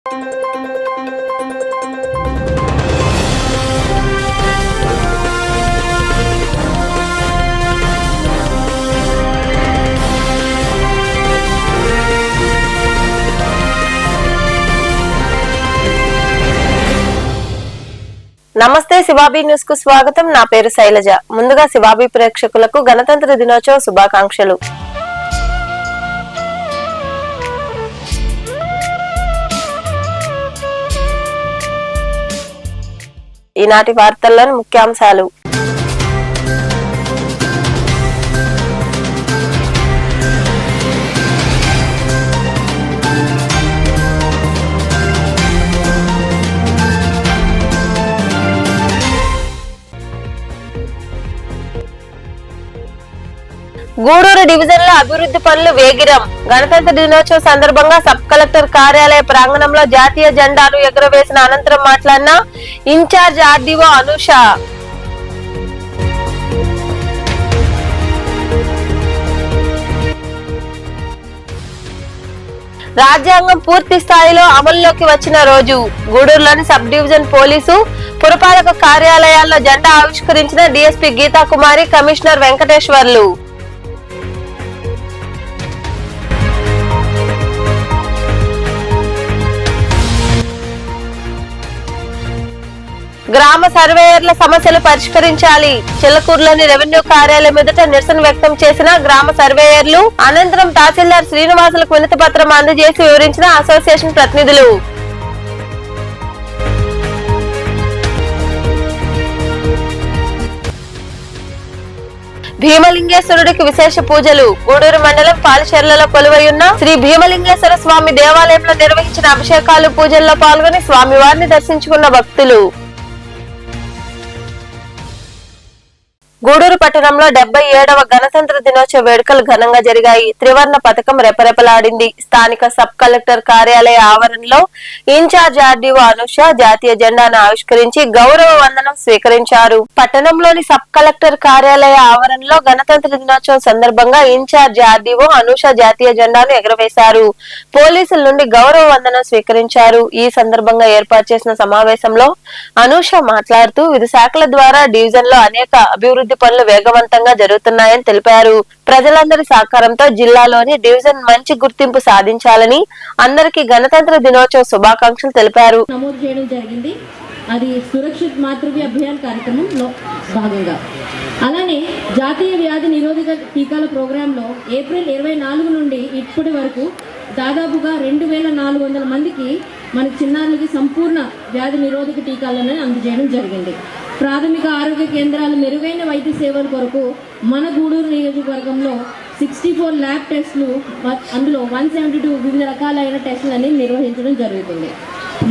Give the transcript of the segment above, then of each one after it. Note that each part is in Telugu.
నమస్తే శివాబీ న్యూస్ కు స్వాగతం. నా పేరు శైలజ. ముందుగా శివాబీ ప్రేక్షకులకు గణతంత్ర దినోత్సవ శుభాకాంక్షలు. ఈనాటి వార్తల్లోని ముఖ్యాంశాలు. గూడూరు డివిజన్ లో అభివృద్ధి పనులు వేగిరం. గణతంత్ర దినోత్సవ సందర్భంగా సబ్ కలెక్టర్ కార్యాలయ ప్రాంగణంలో జాతీయ జెండాను ఎగురవేసిన అనంతరం మాట్లాడిన ఇన్ఛార్జ్ ఆర్డీఓ అనూష. రాజ్యాంగం పూర్తి స్థాయిలో అమల్లోకి వచ్చిన రోజు. గూడూరులోని సబ్ డివిజన్ పోలీసు పురపాలక కార్యాలయాల్లో జెండా ఆవిష్కరించిన డీఎస్పీ గీతా కుమారి, కమిషనర్ వెంకటేశ్వర్లు. గ్రామ సర్వేయర్ల సమస్యలు పరిష్కరించాలి. చిల్లకూరులోని రెవెన్యూ కార్యాలయం ఎదుట నిరసన వ్యక్తం చేసిన గ్రామ సర్వేయర్లు. అనంతరం తహసీల్దార్ శ్రీనివాసులకు వినతి పత్రం అందజేసి వివరించిన అసోసియేషన్ ప్రతినిధులు. భీమలింగేశ్వరుడికి విశేష పూజలు. గూడూరు మండలం పాలచెర్లలో కొలువైయున్న శ్రీ భీమలింగేశ్వర స్వామి దేవాలయంలో నిర్వహించిన అభిషేకాలు, పూజల్లో పాల్గొని స్వామివారిని దర్శించుకున్న భక్తులు. గూడూరు పట్టణంలో 77వ గణతంత్ర దినోత్సవ వేడుకలు ఘనంగా జరిగాయి. త్రివర్ణ పథకం రెపరెపలాడింది. స్థానిక సబ్ కలెక్టర్ కార్యాలయ ఆవరణలో ఇన్ఛార్జ్ ఆర్డీఓ అనూష జాతీయ జెండాను ఆవిష్కరించి గౌరవ వందనం స్వీకరించారు. పట్టణంలోని సబ్ కలెక్టర్ కార్యాలయ ఆవరణలో గణతంత్ర దినోత్సవం సందర్భంగా ఇన్ఛార్జ్ ఆర్డీఓ అనూష జాతీయ జెండాను ఎగురవేశారు. పోలీసుల నుండి గౌరవ వందనం స్వీకరించారు. ఈ సందర్భంగా ఏర్పాటు చేసిన సమావేశంలో అనూష మాట్లాడుతూ వివిధ శాఖల ద్వారా డివిజన్ లో అనేక అభివృద్ధి పనులు వేగవంతంగా జరుగుతున్నాయని తెలిపారు. ప్రజలందరి సహకారంతో జిల్లాలోని డివిజన్ మంచి గుర్తింపు సాధించాలని అందరికీ గణతంత్ర దినోత్సవ శుభాకాంక్షలు తెలిపారు. నమోదు చేయడం జరిగింది. అది సురక్షిత్ మాతృవ్య అభియాన్ కార్యక్రమంలో భాగంగా. అలానే జాతీయ వ్యాధి నిరోధక టీకాల ప్రోగ్రాంలో ఏప్రిల్ 24 నుండి ఇప్పటి వరకు దాదాపుగా 2400 మందికి మన చిన్నారులకి సంపూర్ణ వ్యాధి నిరోధక టీకాలను అందజేయడం జరిగింది. ప్రాథమిక ఆరోగ్య కేంద్రాలు మెరుగైన వైద్య సేవల కొరకు మన గూడూరు నియోజకవర్గంలో 64 ల్యాబ్ టెస్టులు, అందులో 172 వివిధ రకాలైన టెస్టులని నిర్వహించడం జరుగుతుంది.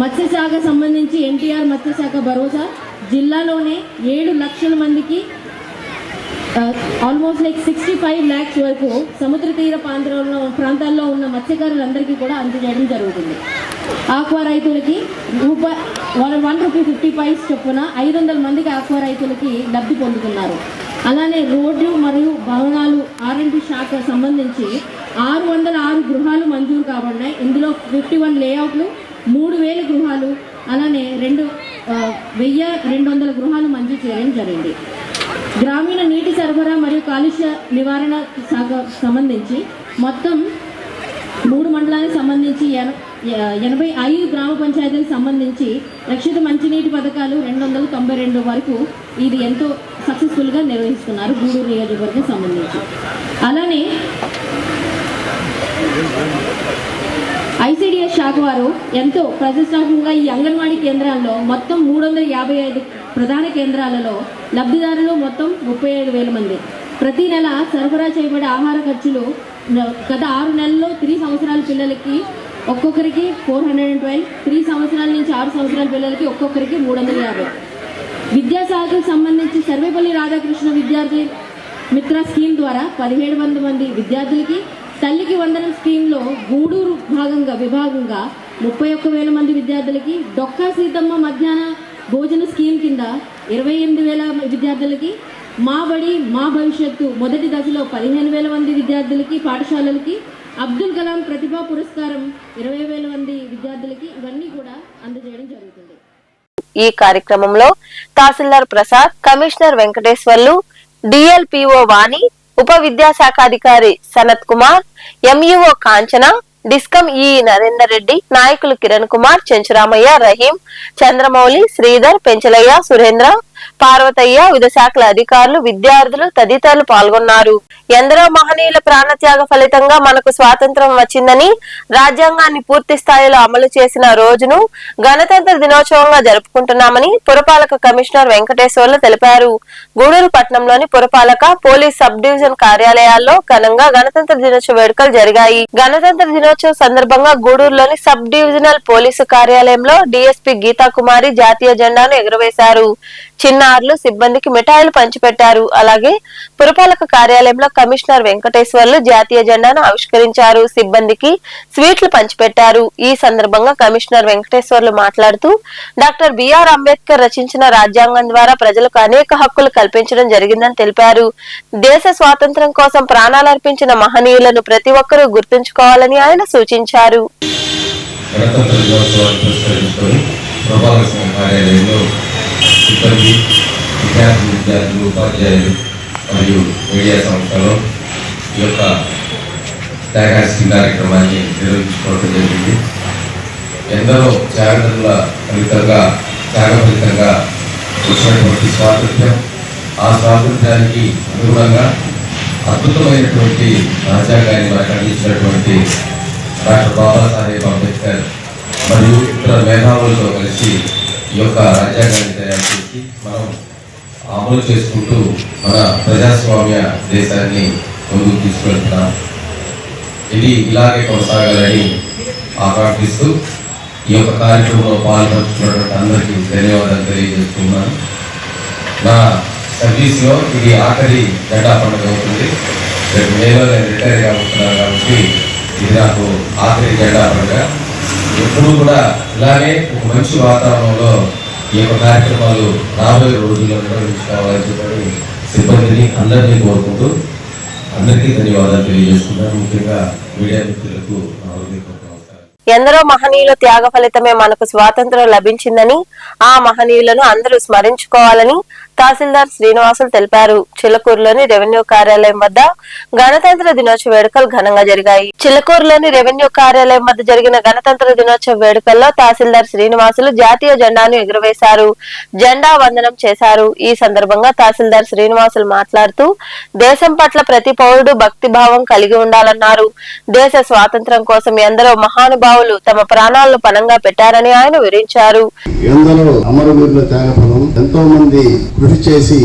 మత్స్యశాఖ సంబంధించి ఎన్టీఆర్ మత్స్యశాఖ భరోసా జిల్లాలోనే 7 లక్షల మందికి ఆల్మోస్ట్ 65 lakhs వరకు సముద్ర తీర ప్రాంతాల్లో ఉన్న మత్స్యకారులందరికీ కూడా అందజేయడం జరుగుతుంది. ఆక్వా రైతులకి ₹1.50 చొప్పున 500 మందికి ఆక్వా రైతులకి లబ్ధి పొందుతున్నారు. అలానే రోడ్లు మరియు భవనాలు R&D శాఖ సంబంధించి 606 గృహాలు మంజూరు కాబడినాయి. ఇందులో 51 లేఅవుట్లు, 3000 గృహాలు, అలానే 1200 గృహాలు మంజూరు చేయడం జరిగింది. గ్రామీణ నీటి సరఫరా మరియు కాలుష్య నివారణ శాఖ సంబంధించి మొత్తం 3 మండలానికి సంబంధించి 85 గ్రామ పంచాయతీలకు సంబంధించి రక్షిత మంచినీటి పథకాలు 292 వరకు ఇది ఎంతో సక్సెస్ఫుల్గా నిర్వహిస్తున్నారు గూడూరు నియోజకవర్గం సంబంధించి. అలానే ICDS శాఖ వారు ఎంతో ప్రతిష్టాత్మకంగా ఈ అంగన్వాడీ కేంద్రాల్లో మొత్తం 355 ప్రధాన కేంద్రాలలో లబ్ధిదారులు మొత్తం 35,000 మంది. ప్రతి నెల సరఫరా చేయబడే ఆహార ఖర్చులు గత 6 నెలల్లో 3 సంవత్సరాల పిల్లలకి ఒక్కొక్కరికి 412, 3 సంవత్సరాల నుంచి 6 సంవత్సరాల పిల్లలకి ఒక్కొక్కరికి 350. విద్యాశాఖకు సంబంధించి సర్వేపల్లి రాధాకృష్ణ విద్యార్థి మిత్ర స్కీమ్ ద్వారా 1700 మంది విద్యార్థులకి, తల్లికి వందనం స్కీమ్లో గూడూరు విభాగంగా 31,000 మంది విద్యార్థులకి, డొక్కా సీతమ్మ మధ్యాహ్న భోజన స్కీమ్ కింద 28,000 విద్యార్థులకి, మా బడి మా భవిష్యత్తు మొదటి దశలో 15,000 మంది విద్యార్థులకి పాఠశాలలకి, అబ్దుల్ కలాం ప్రతిభా పురస్కారం 20,000 మంది విద్యార్థులకి ఇవన్నీ కూడా అందజేయడం జరుగుతుంది. ఈ కార్యక్రమంలో తహసీల్దార్ ప్రసాద్, కమిషనర్ వెంకటేశ్వర్లు, డిఎల్పిఓ వాణి, ఉప విద్యాశాఖాధికారి సనత్ కుమార్, ఎంఈఓ కాంచన, డిస్కం ఈ నరేందర్ రెడ్డి, నాయకులు కిరణ్ కుమార్, చెంచురామయ్య, రహీం, చంద్రమౌళి, శ్రీధర్, పెంచలయ్య, సురేంద్ర, పార్వతయ్య, వివిధ శాఖల అధికారులు, విద్యార్థులు తదితరులు పాల్గొన్నారు. ఎందరో మహనీయుల ప్రాణత్యాగ ఫలితంగా మనకు స్వాతంత్రం వచ్చిందని, రాజ్యాంగాన్ని పూర్తి స్థాయిలో అమలు చేసిన రోజును గణతంత్ర దినోత్సవంగా జరుపుకుంటున్నామని పురపాలక కమిషనర్ వెంకటేశ్వర్లు తెలిపారు. గూడూరు పట్టణంలోని పురపాలక, పోలీస్ సబ్ డివిజన్ కార్యాలయాల్లో ఘనంగా గణతంత్ర దినోత్సవ వేడుకలు జరిగాయి. గణతంత్ర దినోత్సవం సందర్భంగా గూడూరులోని సబ్ డివిజనల్ పోలీసు కార్యాలయంలో డీఎస్పీ గీతా కుమారి జాతీయ జెండాను ఎగురవేశారు. చిన్నారులు సిబ్బందికి మిఠాయిలు పంచిపెట్టారు. అలాగే పురపాలక కార్యాలయంలో కమిషనర్ వెంకటేశ్వర్లు జాతీయ జెండాను ఆవిష్కరించారు. సిబ్బందికి స్వీట్లు పంచిపెట్టారు. ఈ సందర్భంగా కమిషనర్ వెంకటేశ్వర్లు మాట్లాడుతూ డాక్టర్ బిఆర్ అంబేద్కర్ రచించిన రాజ్యాంగం ద్వారా ప్రజలకు అనేక హక్కులు కల్పించడం జరిగిందని తెలిపారు. దేశ స్వాతంత్ర్యం కోసం ప్రాణాలర్పించిన మహనీయులను ప్రతి ఒక్కరూ గుర్తుంచుకోవాలని ఆయన సూచించారు. సిబ్బంది, విద్యార్థులు, ఉపాధ్యాయులు మరియు మీడియా సంస్థలో ఈ యొక్క త్యాగాస్తి కార్యక్రమాన్ని నిర్వహించుకోవడం జరిగింది. ఎందరో త్యాగదుల త్యాగ ఫలితంగా వచ్చినటువంటి స్వాతంత్ర్యం, ఆ స్వాతంత్ర్యానికి అనుగుణంగా అద్భుతమైనటువంటి రాజ్యాంగాన్ని మనకు అందించినటువంటి డాక్టర్ బాబాసాహెబ్ అంబేద్కర్ మరియు ఇతర మేధావులతో కలిసి ఈ యొక్క రాజ్యాంగాన్ని తయారు చేసి మనం అమలు చేసుకుంటూ మన ప్రజాస్వామ్య దేశాన్ని ముందుకు తీసుకెళ్తున్నాం. ఇది ఇలాగే కొనసాగాలని ఆకాంక్షిస్తూ ఈ యొక్క కార్యక్రమంలో పాల్పంచుకున్నటువంటి అందరికీ ధన్యవాదాలు తెలియజేస్తున్నాను. నా సర్వీస్లో ఇది ఆఖరి జెండా పండుగ అవుతుంది. రేపు మేలో నేను రిటైర్ కాబోతున్నాను కాబట్టి ఇది నాకు ఆఖరి జెండా పండుగ. ఎప్పుడు కూడా ఇలాగే ఒక మంచి వాతావరణంలో ఈ యొక్క కార్యక్రమాలు రాబోయే రోజుల్లో నిర్వహించుకోవాలని చెప్పి సిబ్బందిని అందరినీ కోరుకుంటూ అందరికీ ధన్యవాదాలు తెలియజేస్తున్నాను. ముఖ్యంగా మీడియా మిత్రులకు ఎందరో మహనీయుల త్యాగ ఫలితమే మనకు స్వాతంత్రం లభించిందని, ఆ మహనీయులను అందరూ స్మరించుకోవాలని తహసీల్దార్ శ్రీనివాసులు తెలిపారు. చిలకూరులోని రెవెన్యూ కార్యాలయం వద్ద గణతంత్ర దినోత్సవ వేడుకలు ఘనంగా జరిగాయి. చిలకూరులోని రెవెన్యూ కార్యాలయం వద్ద జరిగిన గణతంత్ర దినోత్సవ వేడుకల్లో తహసీల్దార్ శ్రీనివాసులు జాతీయ జెండాను ఎగురవేశారు. జెండా వందనం చేశారు. ఈ సందర్భంగా తహసీల్దార్ శ్రీనివాసులు మాట్లాడుతూ దేశం పట్ల ప్రతి పౌరుడు భక్తి భావం కలిగి ఉండాలన్నారు. దేశ స్వాతంత్ర్యం కోసం ఎందరో మహానుభావులు తమ ప్రాణాలను పణంగా పెట్టారని ఆయన వివరించారు. ఎందరో అమరవీరుల త్యాగఫలం, ఎంతో మంది కృషి చేసి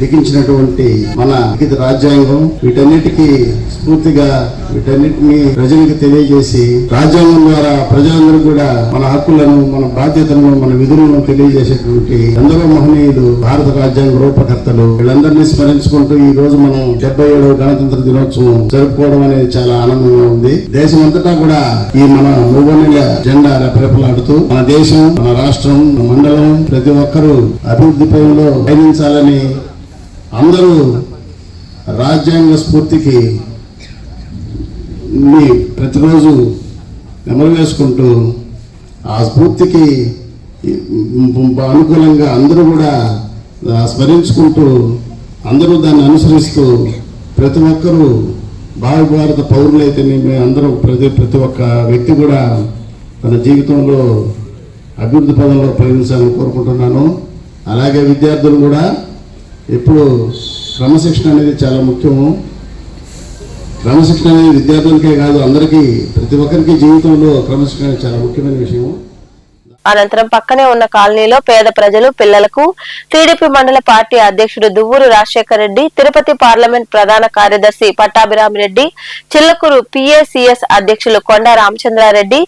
లిఖించినటువంటి మన లిఖిత రాజ్యాంగం, వీటన్నిటికీ స్ఫూర్తిగా వీటన్నిటిని ప్రజలకు తెలియజేసి రాజ్యాంగం ద్వారా ప్రజలందరూ కూడా మన హక్కులను, మన బాధ్యతలను, మన విధులను తెలియజేసేటువంటి ఎందరో మహనీయులు భారత రాజ్యాంగ రూపకర్తలు, వీళ్ళందరినీ స్మరించుకుంటూ ఈ రోజు మనం 77వ గణతంత్ర దినోత్సవం జరుపుకోవడం అనేది చాలా ఆనందంగా ఉంది. దేశం అంతటా కూడా ఈ మన మూవన్నెల జెండా రెపరెపలాడుతూ మన దేశం, మన రాష్ట్రం, మన మండలం ప్రతి ఒక్కరూ అభివృద్ధి పైలో పయనించాలని అందరూ రాజ్యాంగ స్ఫూర్తికి ప్రతిరోజు నెమరు వేసుకుంటూ ఆ స్ఫూర్తికి అనుకూలంగా అందరూ కూడా స్మరించుకుంటూ అందరూ దాన్ని అనుసరిస్తూ ప్రతి ఒక్కరూ భారత పౌరులైతేనేమి అందరూ ప్రతి ఒక్క వ్యక్తి కూడా తన జీవితంలో అభివృద్ధి పదంలో ప్రయాణించాలని కోరుకుంటున్నాను. అలాగే విద్యార్థులు కూడా ఎప్పుడు క్రమశిక్షణ అనేది చాలా ముఖ్యము. క్రమశిక్షణ అనేది విద్యార్థులకే కాదు, అందరికీ ప్రతి ఒక్కరికి జీవితంలో క్రమశిక్షణ అనేది చాలా ముఖ్యమైన విషయం. అనంతరం పక్కనే ఉన్న కాలనీలో పేద ప్రజలు, పిల్లలకు టీడీపీ మండల పార్టీ అధ్యక్షుడు దువ్వూరు రాజశేఖర్ రెడ్డి, తిరుపతి పార్లమెంట్ ప్రధాన కార్యదర్శి పట్టాభిరామిరెడ్డి, చిల్లకూరు పిఏసిఎస్ అధ్యక్షులు కొండ రామచంద్రారెడ్డి,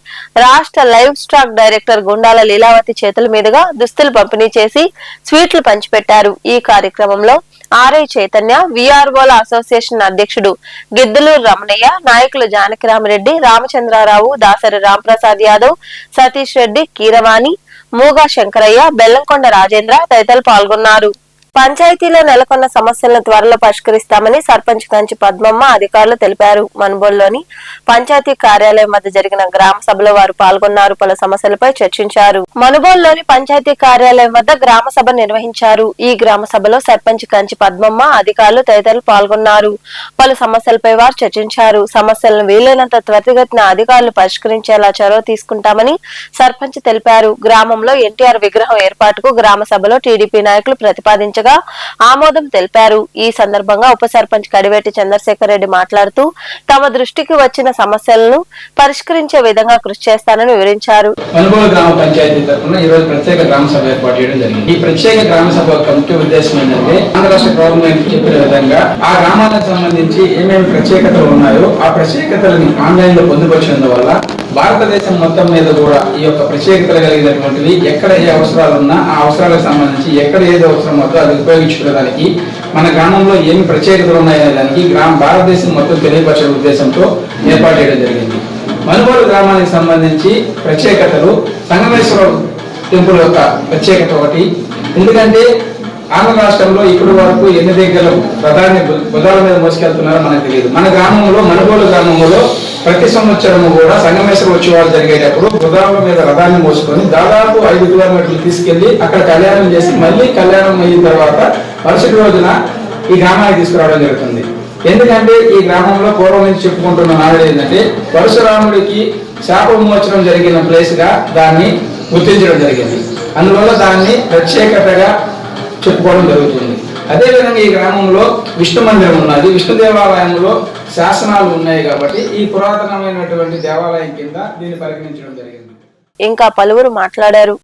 రాష్ట్ర livestock director Gundala Leelavathi చేతుల మీదుగా దుస్తులు పంపిణీ చేసి స్వీట్లు పంచిపెట్టారు. ఈ కార్యక్రమంలో ఆర్ఐ చైతన్య, విఆర్ఓల అసోసియేషన్ అధ్యక్షుడు గిద్దలూరు రమణయ్య, నాయకులు జానకిరామిరెడ్డి, రామచంద్రారావు, దాసరి రాంప్రసాద్ యాదవ్, సతీష్ రెడ్డి, కీరవాణి, మూగా శంకరయ్య, బెల్లంకొండ రాజేంద్ర తదితరులు పాల్గొన్నారు. పంచాయతీలో నెలకొన్న సమస్యలను త్వరలో పరిష్కరిస్తామని సర్పంచ్ కంచి పద్మమ్మ అధికారులు తెలిపారు. మనుబోలులోని పంచాయతీ కార్యాలయం వద్ద జరిగిన గ్రామ సభలో వారు పాల్గొన్నారు. పలు సమస్యలపై చర్చించారు. మనుబోలులోని పంచాయతీ కార్యాలయం వద్ద గ్రామ సభ నిర్వహించారు. ఈ గ్రామ సభలో సర్పంచ్ కంచి పద్మమ్మ అధికారులు తదితరులు పాల్గొన్నారు. పలు సమస్యలపై వారు చర్చించారు. సమస్యలను వీలైనంత త్వరితగతిన అధికారులు పరిష్కరించేలా చొరవ తీసుకుంటామని సర్పంచ్ తెలిపారు. గ్రామంలో ఎన్టీఆర్ విగ్రహం ఏర్పాటుకు గ్రామ సభలో టీడీపీ నాయకులు ప్రతిపాదించారు. ఆమోదం తెలిపారు. ఈ సందర్భంగా ఉప సర్పంచ్ కడివేటి చంద్రశేఖర్ రెడ్డి మాట్లాడుతూ తమ దృష్టికి వచ్చిన సమస్యలను పరిష్కరించే విధంగా కృషి చేస్తానని వివరించారు. మనుబోలు గ్రామ పంచాయతీ తరఫున ఈ రోజు ప్రత్యేక గ్రామ సభ ఏర్పాటు చేయడం జరిగింది. ఈ ప్రత్యేక గ్రామ సభ యొక్క ముఖ్య ఉద్దేశం ఏంటంటే ఆంధ్ర రాష్ట్ర గవర్నమెంట్ చెప్పిన విధంగా ఆ గ్రామాలకు సంబంధించి ఏమేమి ప్రత్యేకతలు ఉన్నాయో ఆ ప్రత్యేకతలను ఆన్లైన్ లో పొందుపరిచినందు వల్ల భారతదేశం మొత్తం మీద కూడా ఈ యొక్క ప్రత్యేకతలు కలిగినటువంటివి ఎక్కడ ఏ అవసరాలు ఉన్నా ఆ అవసరాలకు సంబంధించి ఎక్కడ ఏది అవసరం అవుతుందో అది ఉపయోగించుకోవడానికి మన గ్రామంలో ఏమి ప్రత్యేకతలు ఉన్నాయనే దానికి భారతదేశం మొత్తం తెలియపరిచే ఉద్దేశంతో ఏర్పాటు చేయడం జరిగింది. మనుబోలు గ్రామానికి సంబంధించి ప్రత్యేకతలు సంగమేశ్వర టెంపుల్ యొక్క ప్రత్యేకత ఒకటి. ఎందుకంటే ఆంధ్ర రాష్ట్రంలో ఇప్పటి వరకు ఎన్ని దగ్గర ప్రధాని బుధాల మీద మోసుకెళ్తున్నారో మనకు తెలియదు. మన గ్రామంలో మనుబోలు గ్రామంలో ప్రతి సంవత్సరము కూడా సంగమేశ్వర ఉత్సవాలు జరిగేటప్పుడు బుధాల మీద రథాన్ని మోసుకొని దాదాపు 5 కిలోమీటర్లు తీసుకెళ్లి అక్కడ కళ్యాణం చేసి మళ్ళీ కళ్యాణం అయిన తర్వాత మరుసటి రోజున ఈ గ్రామానికి తీసుకురావడం జరుగుతుంది. ఎందుకంటే ఈ గ్రామంలో పూర్వం నుంచి చెప్పుకుంటున్న నాడు ఏంటంటే పరశురాముడికి శాప విమోచనం జరిగిన ప్లేస్ గా దాన్ని గుర్తించడం జరిగింది. అందువల్ల దాన్ని ప్రత్యేకతగా చెప్పుకోవడం జరుగుతుంది. అదేవిధంగా ఈ గ్రామంలో విష్ణు మందిరం ఉన్నది. విష్ణు దేవాలయంలో శాసనాలు ఉన్నాయి కాబట్టి ఈ పురాతనమైనటువంటి దేవాలయం కింద దీన్ని పరిగణించడం జరిగింది. ఇంకా పలువురు మాట్లాడారు.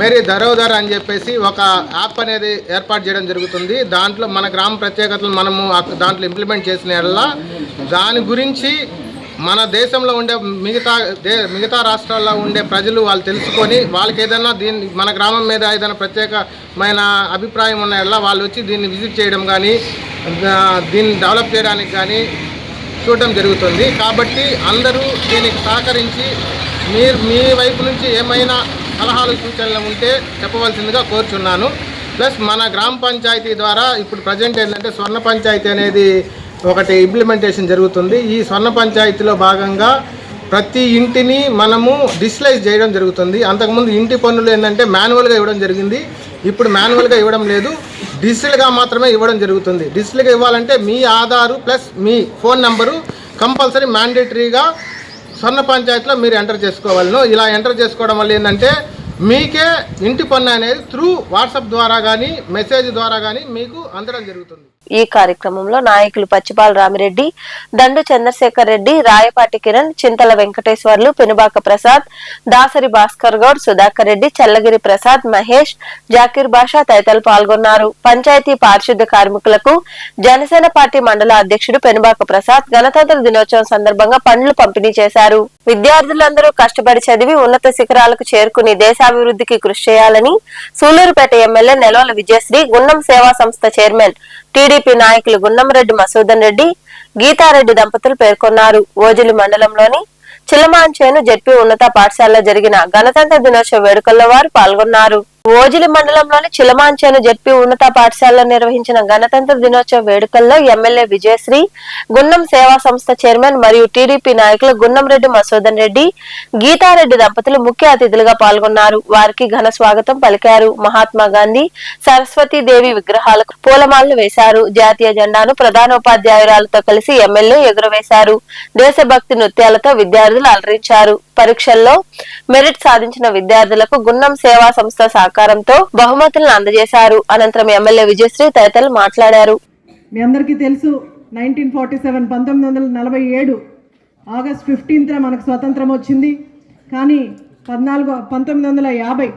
మేరీ ధరోధర్ అని చెప్పేసి ఒక యాప్ అనేది ఏర్పాటు చేయడం జరుగుతుంది. దాంట్లో మన గ్రామ ప్రత్యేకతలు మనము దాంట్లో ఇంప్లిమెంట్ చేసిన దాని గురించి మన దేశంలో ఉండే మిగతా రాష్ట్రాల్లో ఉండే ప్రజలు వాళ్ళు తెలుసుకొని వాళ్ళకి ఏదైనా మన గ్రామం మీద ఏదైనా ప్రత్యేకమైన అభిప్రాయం ఉన్న వాళ్ళు వచ్చి దీన్ని విజిట్ చేయడం కానీ దీన్ని డెవలప్ చేయడానికి కానీ చూడడం జరుగుతుంది. కాబట్టి అందరూ దీనికి సహకరించి మీ వైపు నుంచి ఏమైనా సలహాలు సూచనలు ఉంటే చెప్పవలసిందిగా కోరుచున్నాను. ప్లస్ మన గ్రామ పంచాయతీ ద్వారా ఇప్పుడు ప్రజెంట్ ఏంటంటే స్వర్ణ పంచాయతీ అనేది ఒకటి ఇంప్లిమెంటేషన్ జరుగుతుంది. ఈ స్వర్ణ పంచాయతీలో భాగంగా ప్రతి ఇంటిని మనము డిజిటలైజ్ చేయడం జరుగుతుంది. అంతకుముందు ఇంటి పన్నులు ఏంటంటే మాన్యువల్గా ఇవ్వడం జరిగింది. ఇప్పుడు మాన్యువల్గా ఇవ్వడం లేదు, డిజిటల్గా మాత్రమే ఇవ్వడం జరుగుతుంది. డిజిటల్గా ఇవ్వాలంటే మీ ఆధారు ప్లస్ మీ ఫోన్ నెంబరు కంపల్సరీ మ్యాండేటరీగా స్వర్ణ పంచాయతీలో మీరు ఎంటర్ చేసుకోవాలను. ఇలా ఎంటర్ చేసుకోవడం వల్ల ఏంటంటే మీకే ఇంటి పన్ను అనేది త్రూ వాట్సాప్ ద్వారా కానీ మెసేజ్ ద్వారా కానీ మీకు అందడం జరుగుతుంది. ఈ కార్యక్రమంలో నాయకులు పచ్చిపాల రామిరెడ్డి, దండు చంద్రశేఖర్ రెడ్డి, రాయపాటి కిరణ్, చింతల వెంకటేశ్వర్లు, పెనుబాక ప్రసాద్, దాసరి భాస్కర్ గౌడ్, సుధాకర్ రెడ్డి, చల్లగిరి ప్రసాద్, మహేష్, జాకీర్ బాషా తదితరులు పాల్గొన్నారు. పంచాయతీ పారిశుద్ధ్య కార్మికులకు జనసేన పార్టీ మండల అధ్యక్షుడు పెనుబాక ప్రసాద్ గణతంత్ర దినోత్సవం సందర్భంగా పండ్లు పంపిణీ చేశారు. విద్యార్థులందరూ కష్టపడి చదివి ఉన్నత శిఖరాలకు చేరుకుని దేశాభివృద్ధికి కృషి చేయాలని సూలూరుపేట ఎమ్మెల్యే నెలవల విజయశ్రీ, గున్నం సేవా సంస్థ చైర్మన్ టీడీపీ నాయకులు గున్నంరెడ్డి మసూదన్ రెడ్డి, గీతారెడ్డి దంపతులు పేర్కొన్నారు. ఓజిలి మండలంలోని చిలమాంచేను జెడ్పీ ఉన్నత పాఠశాలలో జరిగిన గణతంత్ర దినోత్సవ వేడుకల్లో వారు పాల్గొన్నారు. ఓజిలి మండలంలోని చిలమాంచేను జెడ్పీ ఉన్నత పాఠశాలలో నిర్వహించిన గణతంత్ర దినోత్సవ వేడుకల్లో ఎమ్మెల్యే విజయశ్రీ, గున్నం సేవా సంస్థ చైర్మన్ మరియు టీడీపీ నాయకులు గున్నంరెడ్డి మసూదన్ రెడ్డి, గీతారెడ్డి దంపతులు ముఖ్య అతిథులుగా పాల్గొన్నారు. వారికి ఘన స్వాగతం పలికారు. మహాత్మా గాంధీ, సరస్వతీదేవి విగ్రహాలకు పూలమాలలు వేశారు. జాతీయ జెండాను ప్రధానోపాధ్యాయురాలతో కలిసి ఎమ్మెల్యే ఎగురవేశారు. దేశభక్తి నృత్యాలతో విద్యార్థులు అలరించారు. పరీక్షల్లో మెరిట్ సాధించిన విద్యార్థులకు గున్నం సేవా సంస్థ సహకారంతో బహుమతులను అందజేశారు. అనంతరం ఎమ్మెల్యే విజయశ్రీ తదితరులు మాట్లాడారు. మీ అందరికీ తెలుసు 1947 1947 ఆగస్ట్ 15న మనకు స్వతంత్రం వచ్చింది. కానీ 1950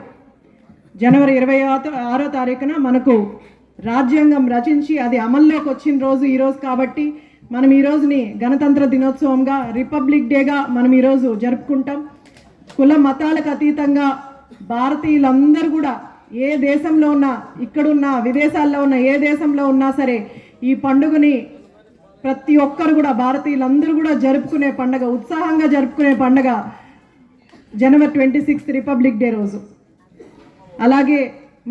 జనవరి 26వ తారీఖున మనకు రాజ్యాంగం రచించి అది అమల్లోకి వచ్చిన రోజు ఈరోజు. కాబట్టి మనం ఈ రోజుని గణతంత్ర దినోత్సవంగా, రిపబ్లిక్ డేగా మనం ఈరోజు జరుపుకుంటాం. కుల మతాలకు అతీతంగా భారతీయులందరూ కూడా ఏ దేశంలో ఉన్నా, ఇక్కడున్న విదేశాల్లో ఉన్న ఏ దేశంలో ఉన్నా సరే ఈ పండుగని ప్రతి ఒక్కరు కూడా భారతీయులందరూ కూడా జరుపుకునే పండుగ, ఉత్సాహంగా జరుపుకునే పండుగ జనవరి 26 రిపబ్లిక్ డే రోజు. అలాగే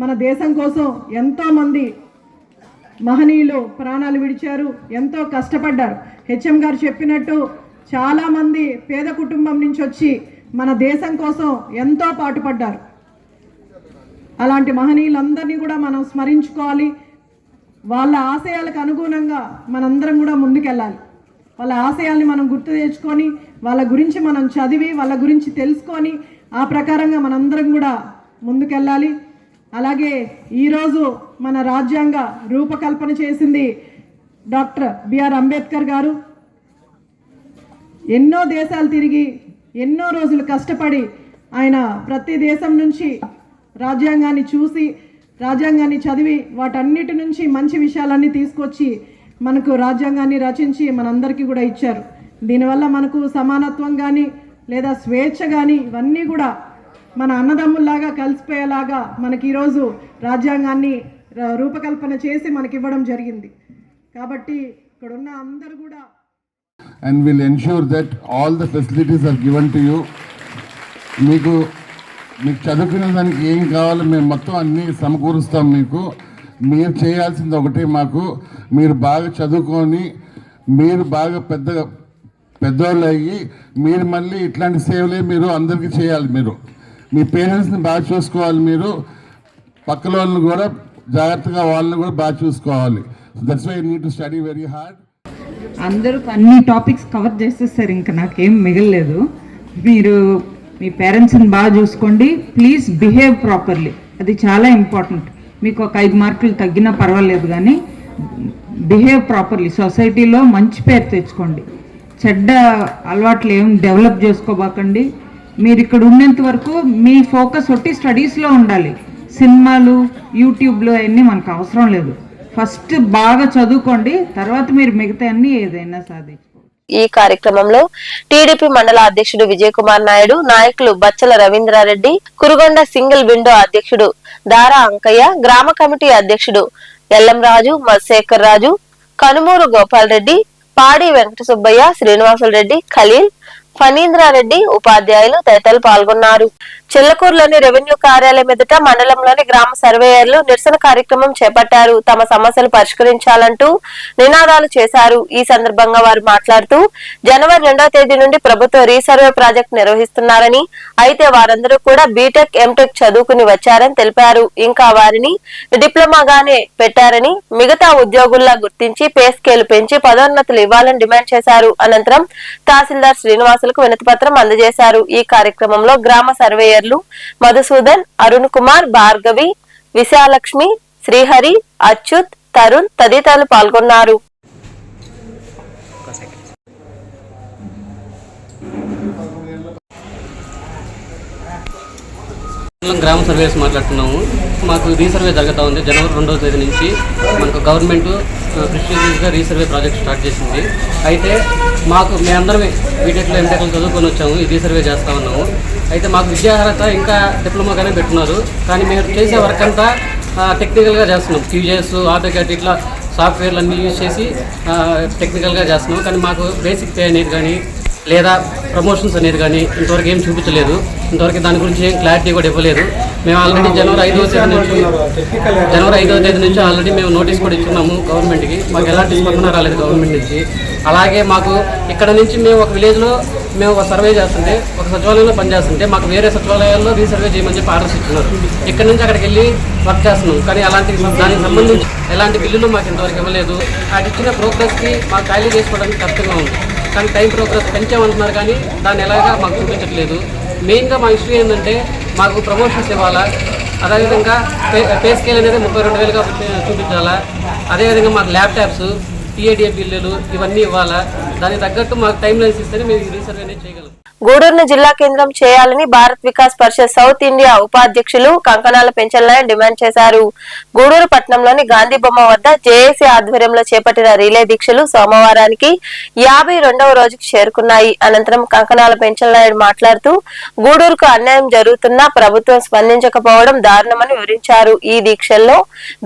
మన దేశం కోసం ఎంతోమంది మహనీయులు ప్రాణాలు విడిచారు, ఎంతో కష్టపడ్డారు. హెచ్ఎం గారు చెప్పినట్టు చాలామంది పేద కుటుంబం నుంచి వచ్చి మన దేశం కోసం ఎంతో పాటుపడ్డారు. అలాంటి మహనీయులందరినీ కూడా మనం స్మరించుకోవాలి. వాళ్ళ ఆశయాలకు అనుగుణంగా మనందరం కూడా ముందుకెళ్ళాలి. వాళ్ళ ఆశయాల్ని మనం గుర్తు తెచ్చుకొని వాళ్ళ గురించి మనం చదివి వాళ్ళ గురించి తెలుసుకొని ఆ ప్రకారంగా మనందరం కూడా ముందుకెళ్ళాలి. అలాగే ఈరోజు మన రాజ్యాంగ రూపకల్పన చేసింది డాక్టర్ బిఆర్ అంబేద్కర్ గారు. ఎన్నో దేశాలు తిరిగి ఎన్నో రోజులు కష్టపడి ఆయన ప్రతి దేశం నుంచి రాజ్యాంగాన్ని చూసి రాజ్యాంగాన్ని చదివి వాటన్నిటి నుంచి మంచి విషయాలన్నీ తీసుకొచ్చి మనకు రాజ్యాంగాన్ని రచించి మనందరికీ కూడా ఇచ్చారు. దీనివల్ల మనకు సమానత్వం కానీ లేదా స్వేచ్ఛ కానీ ఇవన్నీ కూడా మన అన్నదమ్ముల్లాగా కలిసిపోయేలాగా మనకి ఈరోజు రాజ్యాంగాన్ని రూపకల్పన చేసి మనకి ఇవ్వడం జరిగింది. కాబట్టి ఇక్కడ ఉన్న అందరూ కూడా and will ensure that all the facilities are given to you. మీకు చదువుకునే దానికి ఏం కావాలో మేము మొత్తం అన్నీ సమకూరుస్తాం. మీరు చేయాల్సింది ఒకటే, మీరు బాగా చదువుకొని మీరు బాగా పెద్దవాళ్ళు అయ్యి మీరు మళ్ళీ ఇట్లాంటి సేవలే మీరు అందరికీ చేయాలి. మీరు మీ పేరెంట్స్ని బాగా చూసుకోవాలి, మీరు పక్కల వాళ్ళని కూడా జాగ్రత్తగా వాళ్ళని కూడా బాగా చూసుకోవాలి. That's why you need to study very hard. అందరూ అన్ని టాపిక్స్ కవర్ చేసేసారు, ఇంకా నాకేం మిగలలేదు. మీరు మీ పేరెంట్స్ని బాగా చూసుకోండి, ప్లీజ్ బిహేవ్ ప్రాపర్లీ, అది చాలా ఇంపార్టెంట్. మీకు ఒక 5 మార్కులు తగ్గినా పర్వాలేదు, కానీ బిహేవ్ ప్రాపర్లీ. సొసైటీలో మంచి పేరు తెచ్చుకోండి, చెడ్డ అలవాట్లు ఏం డెవలప్ చేసుకోబాకండి. మీరు ఇక్కడ ఉన్నంత వరకు మీ ఫోకస్ ఒట్టి స్టడీస్లో ఉండాలి. సినిమాలు యూట్యూబ్లో అవన్నీ మనకు అవసరం లేదు. ఫస్ట్ బాగా చదువుకోండి, తర్వాత మీరు మిగతా అన్ని ఏదైనా సాధించుకోండి. ఈ కార్యక్రమంలో టీడీపీ మండల అధ్యక్షుడు విజయ్ కుమార్ నాయుడు, నాయకులు బచ్చల రవీంద్రారెడ్డి, కురుగొండ సింగిల్ విండో అధ్యక్షుడు దారా అంకయ్య, గ్రామ కమిటీ అధ్యక్షుడు ఎల్లం రాజు, మధుశేఖర్ రాజు, కనుమూరు గోపాల్ రెడ్డి, పాడి వెంకట సుబ్బయ్య, శ్రీనివాసులు రెడ్డి, ఖలీల్, ఫణీంద్రారెడ్డి, ఉపాధ్యాయులు తదితరులు పాల్గొన్నారు. చిల్లకూరులోని రెవెన్యూ కార్యాలయం ఎదుట మండలంలోని గ్రామ సర్వేయర్లు నిరసన కార్యక్రమం చేపట్టారు. తమ సమస్యలు పరిష్కరించాలంటూ నినాదాలు చేశారు. ఈ సందర్భంగా వారు మాట్లాడుతూ జనవరి 2వ తేదీ నుండి ప్రభుత్వ రీసర్వే ప్రాజెక్ట్ నిర్వహిస్తున్నారని, అయితే వారందరూ కూడా బీటెక్ ఎంటెక్ చదువుకుని వచ్చారని తెలిపారు. ఇంకా వారిని డిప్లొమాగానే పెట్టారని, మిగతా ఉద్యోగుల్లా గుర్తించి పే స్కేల్ పెంచి పదోన్నతులు ఇవ్వాలని డిమాండ్ చేశారు. అనంతరం తహసీల్దార్ శ్రీనివాసులకు వినతి పత్రం అందజేశారు. ఈ కార్యక్రమంలో గ్రామ సర్వేయర్లు మధుసూదన్, అరుణ్ కుమార్, భార్గవి, విశాలక్ష్మి, శ్రీహరి, అచ్యుత్, తరుణ్ తదితరులు పాల్గొన్నారు. గ్రామ సర్వేస్ మాట్లాడుతున్నాము. మాకు రీసర్వే జరుగుతూ ఉంది. జనవరి 2వ తేదీ నుంచి మనకు గవర్నమెంట్ ప్రిస్టీజియస్గా రీసర్వే ప్రాజెక్ట్ స్టార్ట్ చేసింది. అయితే మేమందరం బీటెక్లో ఎంటెక్లో చదువుకొని వచ్చాము, ఈ రీసర్వే చేస్తూ ఉన్నాము. అయితే మాకు విద్యార్హత ఇంకా డిప్లొమాగానే పెట్టున్నారు, కానీ మేము చేసే వర్క్ అంతా టెక్నికల్గా చేస్తున్నాం. క్యూజెస్, ఆటోకాట్ ఇట్లా సాఫ్ట్వేర్లు అన్నీ యూజ్ చేసి టెక్నికల్గా చేస్తున్నాం. కానీ మాకు బేసిక్ పే అనేది కానీ లేదా ప్రమోషన్స్ అనేది కానీ ఇంతవరకు ఏం చూపించలేదు. ఇంతవరకు దాని గురించి ఏం క్లారిటీ కూడా ఇవ్వలేదు. మేము ఆల్రెడీ జనవరి 5వ తేదీ నుంచి ఆల్రెడీ మేము నోటీస్ కూడా ఇచ్చున్నాము గవర్నమెంట్కి. మాకు ఎలాంటి స్పందన రాలేదు గవర్నమెంట్ నుంచి. అలాగే మాకు ఇక్కడ నుంచి మేము ఒక విలేజ్లో మేము ఒక సర్వే చేస్తుంటే, ఒక సచివాలయంలో పనిచేస్తుంటే మాకు వేరే సచివాలయాల్లో రీసర్వే చేయమని చెప్పి ఆర్డర్స్ ఇస్తున్నారు. ఇక్కడ నుంచి అక్కడికి వెళ్ళి వర్క్ చేస్తున్నాం, కానీ దానికి సంబంధించి ఎలాంటి బిల్లులు మాకు ఇంతవరకు ఇవ్వలేదు. అది ఇచ్చిన ప్రోగ్రెస్కి మాకు ఖాళీ చేసుకోవడానికి కష్టంగా ఉంది. కానీ టైం ప్రోగ్రెస్ పెంచామంటున్నారు, కానీ దాన్ని ఎలాగా మాకు చూపించట్లేదు. మెయిన్గా మా ఇష్యూ ఏంటంటే మాకు ప్రమోషన్స్ ఇవ్వాలా, అదేవిధంగా పే స్కేల్ అనేది 32,000గా చూపించాలా, అదేవిధంగా మాకు ల్యాప్టాప్స్, టీఏడిఏ బిల్లులు ఇవన్నీ ఇవ్వాలా. దానికి తగ్గట్టు మాకు టైం లైన్స్ ఇస్తేనే మేము రీసర్వే అనేది చేయగలం. గూడూరును జిల్లా కేంద్రం చేయాలని భారత్ వికాస్ పరిషత్ సౌత్ ఇండియా ఉపాధ్యక్షులు కంకణాల పెంచలని డిమాండ్ చేశారు. గూడూరు పట్టణంలోని గాంధీ బొమ్మ వద్ద జేఏసీ ఆధ్వర్యంలో చేపట్టిన రిలే దీక్షలు సోమవారానికి 52వ రోజుకు చేరుకున్నాయి. అనంతరం కంకణాల పెంచలని మాట్లాడుతూ గూడూరుకు అన్యాయం జరుగుతున్నా ప్రభుత్వం స్పందించకపోవడం దారుణమని వివరించారు. ఈ దీక్షల్లో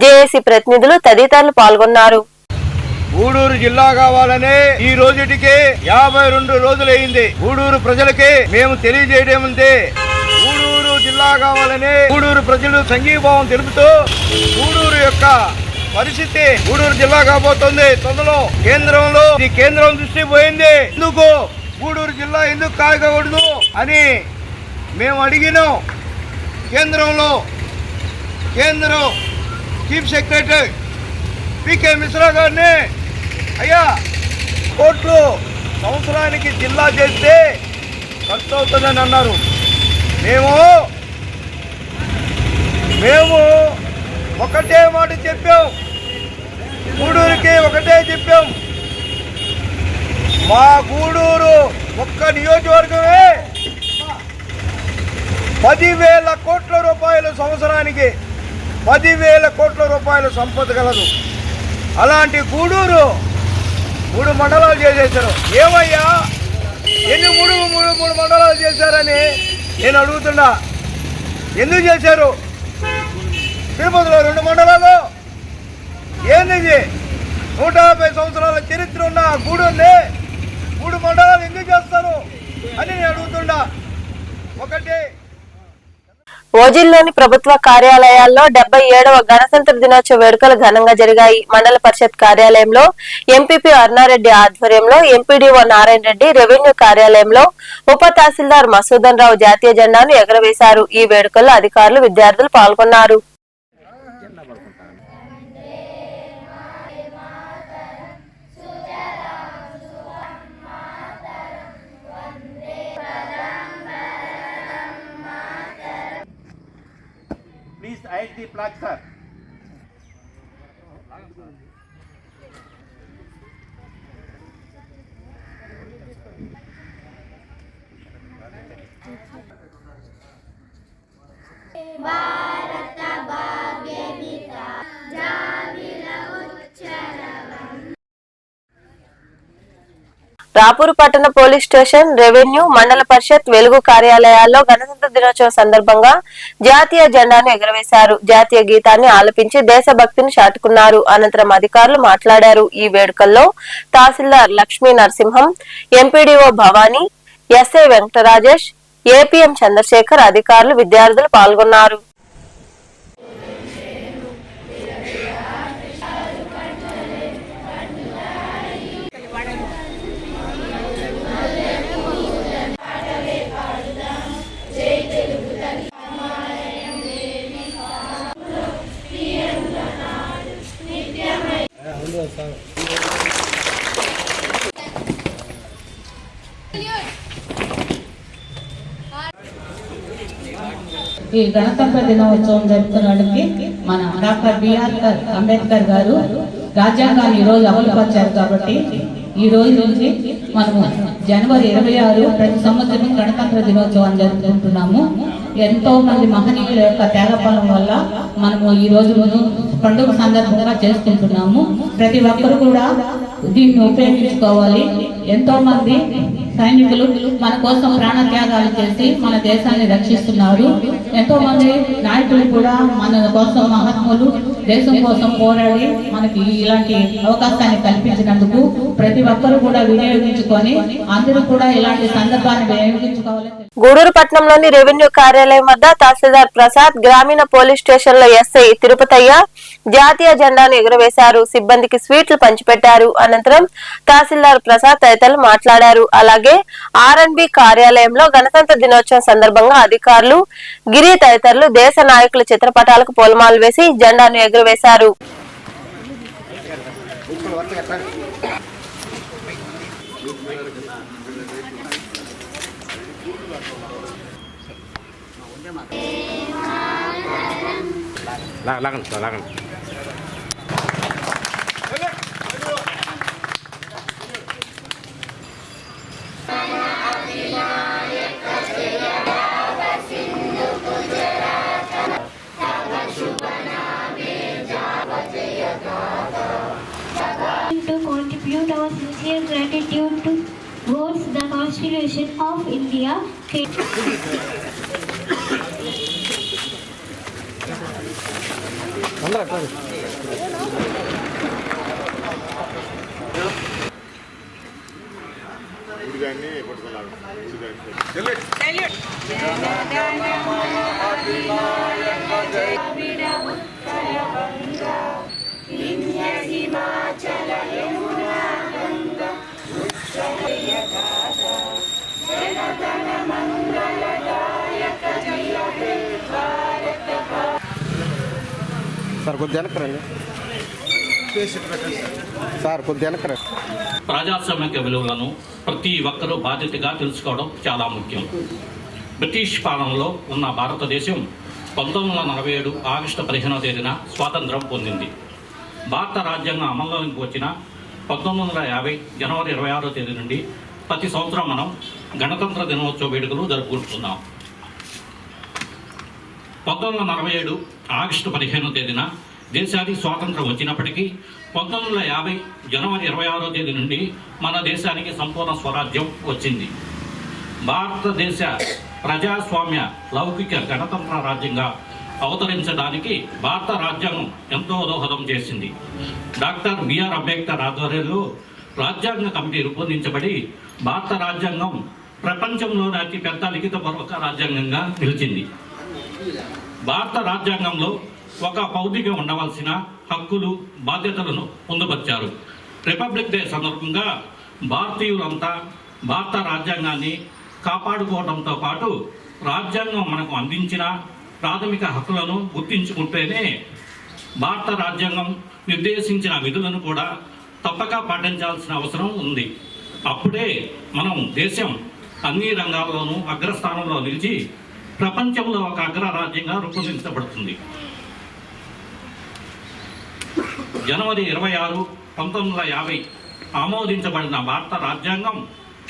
జేఏసీ ప్రతినిధులు తదితరులు పాల్గొన్నారు. గూడూరు జిల్లా కావాలనే ఈ రోజుటికి 52 రోజులైంది. గూడూరు ప్రజలకి మేము తెలియజేయడమంటే గూడూరు జిల్లా కావాలని, గూడూరు గూడూరు ప్రజలు సంఘీభావం తెలుపుతూ గూడూరు యొక్క పరిస్థితి, గూడూరు జిల్లా కాబోతుంది తొందరలో కేంద్రంలో ఈ కేంద్రం దృష్టి పోయింది. ఎందుకు గూడూరు జిల్లా ఎందుకు కాకూడదు అని మేము అడిగినాం. కేంద్రంలో కేంద్రం చీఫ్ సెక్రటరీ పికే మిశ్రా గారిని, అయ్యా కోట్లు సంవత్సరానికి జిల్లా చేస్తే ఖర్చు అవుతుందని అన్నారు. మేము ఒకటే మాట చెప్పాం, గూడూరుకి ఒకటే చెప్పాం. మా గూడూరు ఒక్క నియోజకవర్గమే 10,000 కోట్ల రూపాయలు సంవత్సరానికి 10,000 కోట్ల రూపాయలు సంపద కలదు. అలాంటి గూడూరు 3 మండలాలు చేసేసారు. ఏమయ్యా ఎన్ని మూడు మండలాలు చేశారని నేను అడుగుతున్నా. ఎందుకు చేశారు? తిరుపతిలో 2 మండలాలు ఏంది? 150 సంవత్సరాల చరిత్ర ఉన్న గూడూరుని 3 మండలాలు ఎందుకు చేస్తారు అని నేను అడుగుతున్నా. ఒకటి ఓజిల్లోని ప్రభుత్వ కార్యాలయాల్లో 77వ గణతంత్ర దినోత్సవ వేడుకలు ఘనంగా జరిగాయి. మండల పరిషత్ కార్యాలయంలో ఎంపీపీ అరుణారెడ్డి ఆధ్వర్యంలో ఎంపీడీఓ నారాయణ రెడ్డి, రెవెన్యూ కార్యాలయంలో ఉప తహసీల్దార్ మసూదన్ రావు జాతీయ జెండాను ఎగరవేశారు. ఈ వేడుకల్లో అధికారులు, విద్యార్థులు పాల్గొన్నారు. Please hide the flag, sir. భారత భాగ్య విత జావిల ఉచ్చరవం. రాపూరు పట్టణ పోలీస్ స్టేషన్, రెవెన్యూ, మండల పరిషత్, వెలుగు కార్యాలయాల్లో గణతంత్ర దినోత్సవం సందర్భంగా జాతీయ జెండాను ఎగురవేశారు. జాతీయ గీతాన్ని ఆలపించి దేశభక్తిని చాటుకున్నారు. అనంతరం అధికారులు మాట్లాడారు. ఈ వేడుకల్లో తహసీల్దార్ Lakshmi Narasimham, MPDO Bhavani, SI Venkatarajesh, APM Chandrasekhar, అధికారులు, విద్యార్థులు పాల్గొన్నారు. ఈ గణతంత్ర దినోత్సవం జరుపుకున్నడానికి మన డాక్టర్ బిఆర్ అంబేద్కర్ గారు రాజ్యాంగాన్ని ఈరోజు అమలుపరిచారు. కాబట్టి ఈ రోజు నుంచి మనము జనవరి 26 ప్రతి సంవత్సరం గణతంత్ర దినోత్సవం జరుపుకుంటున్నాము. ఎంతో మంది మహనీయుల యొక్క త్యాగఫలం వల్ల మనము ఈ రోజు పండుగ సందర్భంగా చేసుకుంటున్నాము. ప్రతి ఒక్కరు కూడా దీన్ని ఉపయోగించుకోవాలి. ఎంతో మంది సైనికులు మన కోసం ప్రాణత్యాగాలు చేసి మన దేశాన్ని రక్షిస్తున్నారు. ఎంతో మంది నాయకులు కూడా మన కోసం, మహాత్ములు దేశం కోసం పోరాడి మనకి ఇలాంటి అవకాశాన్ని కల్పించినందుకు ప్రతి ఒక్కరు కూడా వినియోగించుకొని అందరూ కూడా ఇలాంటి సందర్భాన్ని వినియోగించుకోవాలి. గూడూరు పట్టణంలోని రెవెన్యూ కార్యాలయం వద్ద తహసీల్దార్ ప్రసాద్, గ్రామీణ పోలీస్ స్టేషన్ లో ఎస్ఐ తిరుపతయ్య జాతీయ జెండాను ఎగురవేశారు. సిబ్బందికి స్వీట్లు పంచిపెట్టారు. అనంతరం తహసీల్దార్ ప్రసాద్ తదితరులు మాట్లాడారు. అలాగే ఆర్ఎన్బి కార్యాలయంలో గణతంత్ర దినోత్సవం సందర్భంగా అధికారులు, గిరి తదితరులు దేశ నాయకుల చిత్రపటాలకు పూలమాలలు వేసి జెండాను ఎగురవేశారు. To contribute our sincere gratitude towards the Constitution of India. Salute. ప్రజాస్వామ్య విలువలను ప్రతి ఒక్కరూ బాధ్యతగా తెలుసుకోవడం చాలా ముఖ్యం. బ్రిటిష్ పాలనలో ఉన్న భారతదేశం 1947 ఆగస్టు 15వ తేదీన స్వాతంత్రం పొందింది. భారత రాజ్యాంగం అమల్లోకి వచ్చిన 1950 జనవరి 26వ తేదీ నుండి ప్రతి సంవత్సరం మనం గణతంత్ర దినోత్సవ వేడుకలు జరుపుకుంటున్నాం. 1947 ఆగస్టు 15వ తేదీన దేశానికి స్వాతంత్రం వచ్చినప్పటికీ 1950 జనవరి 26వ తేదీ నుండి మన దేశానికి సంపూర్ణ స్వరాజ్యం వచ్చింది. భారతదేశ ప్రజాస్వామ్య లౌకిక గణతంత్ర రాజ్యంగా అవతరించడానికి భారత రాజ్యాంగం ఎంతో దోహదం చేసింది. డాక్టర్ బిఆర్ అంబేద్కర్ ఆధ్వర్యంలో రాజ్యాంగ కమిటీ రూపొందించబడి భారత రాజ్యాంగం ప్రపంచంలోని అతిపెద్ద లిఖితపూర్వక రాజ్యాంగంగా నిలిచింది. భారత రాజ్యాంగంలో ఒక పౌరుడిగా ఉండవలసిన హక్కులు బాధ్యతలను పొందుపరిచారు. రిపబ్లిక్ డే సందర్భంగా భారతీయులంతా భారత రాజ్యాంగాన్ని కాపాడుకోవడంతో పాటు రాజ్యాంగం మనకు అందించిన ప్రాథమిక హక్కులను గుర్తించుకుంటేనే భారత రాజ్యాంగం నిర్దేశించిన విధులను కూడా తప్పక పాటించాల్సిన అవసరం ఉంది. అప్పుడే మనం దేశం అన్ని రంగాల్లోనూ అగ్రస్థానంలో నిలిచి ప్రపంచంలో ఒక అగ్రరాజ్యంగా రూపొందించబడుతుంది. జనవరి 26, 1950 ఆమోదించబడిన భారత రాజ్యాంగం